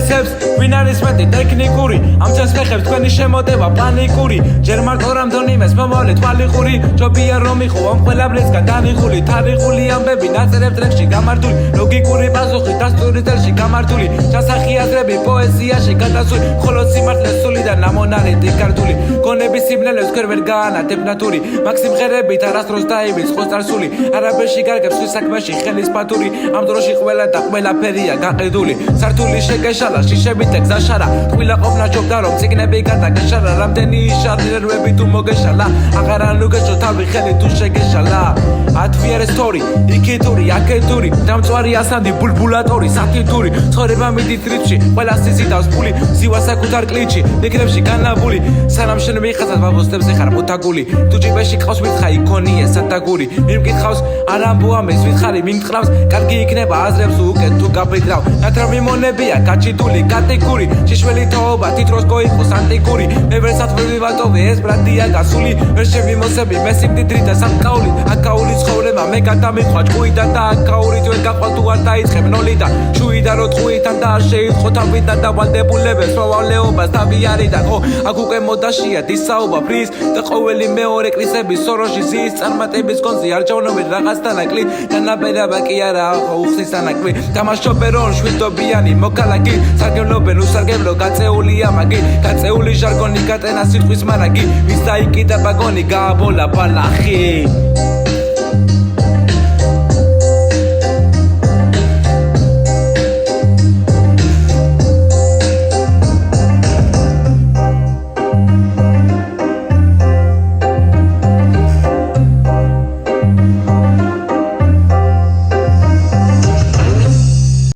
ინტერესებს ვინ არის მეტი ტექნიკური ამ ჩემს ფეხებს თქვენი შემოტევა პანიკური ჯერ მარტო რამდენიმეს მომავლე თვალიყური ჯობია რომ იყო ამ ყველაფრისგან დანიღული თარიღული ამბები ნაწერებ ტრეკში გამართული ლოგიკური პასუხი დასტურის წელში გამართული ჩასახი აზრები პოეზიაში გადასული მხოლოდ სიმართლეს სულიდან ამონარეთი ქართული გონების სიმბლელებს ქერ ვერ გაანათებ ნატური მაგ სიმღერებით არასდროს დაიბის ხო წარსული არაბეთში გარგებს ხვის საქმეში ხელის პათური ამ დროში ყველა და ყველაფერია გაყიდული სართული შეგეშალა შიშებით ეგზაშარა ტყუილა ყოფნა ჯობდა რომ ციგნები გადაგეშალა რამდენი შარნირები თუ მოგეშალა აღარ ანუგეშო თავი ხელი თუ შეგეშალა ათვიარე სტორი იქითური აქეთური დამწვარი ასანდი ბულბულატორი სათითური ცხოვრება მიდით რიფში ყველა სიზიდავს ფული ზივა საკუთარ კლინჩი მიგრებში განლაბული სანამ შენ მიხაზად ვაბოსტებს ეხარ მოთაგული თუ ჭიბეში ყავს მითხა იქონიე სათაგური მიმკითხავს არ ამბოამეს ვითხარი მიმტყრავს კარგი იქნება აზრებს უკეთ თუ გაფიქრავ ნატრა მიმონებია გაჩიტული კატეგორი შიშველი თაობა თითროს გოიყოს ანტიკური მე ვერცად ვერ ვივატოვე ეს ბრანდია გასული ვერ შევიმოსები მე სიმდიდრით და სამკაული აკაული ცხოვრება მე გადამიხვա ჭუიდან და აკაურით ვერ გაყვა თუ არ დაიწყებ ნოლიდან შუიდან რო ტყუიდან და არ შეიწყო თავიდან და ვალდებულებებს მოვალეობას თავი არიდან ხო აქ უკვე მოდაშია დისაობა ფრის და ყოველი მეორე კრისების სოროში ზის წარმატების კონზე არ ჩავნოვენ რაღაცთან აკლი განაბერება კი არა ხო უხსის ანაკვი თამაშობენ რომ შვიდობიანი მოკალაკი სარგებლობენ უსარგებლო გაწეულია მაგი გაწეული ჟარგონი გატენა სიტყვის მარაგი ვის დაიკიდა ბაგონი გააბოლა ბალახი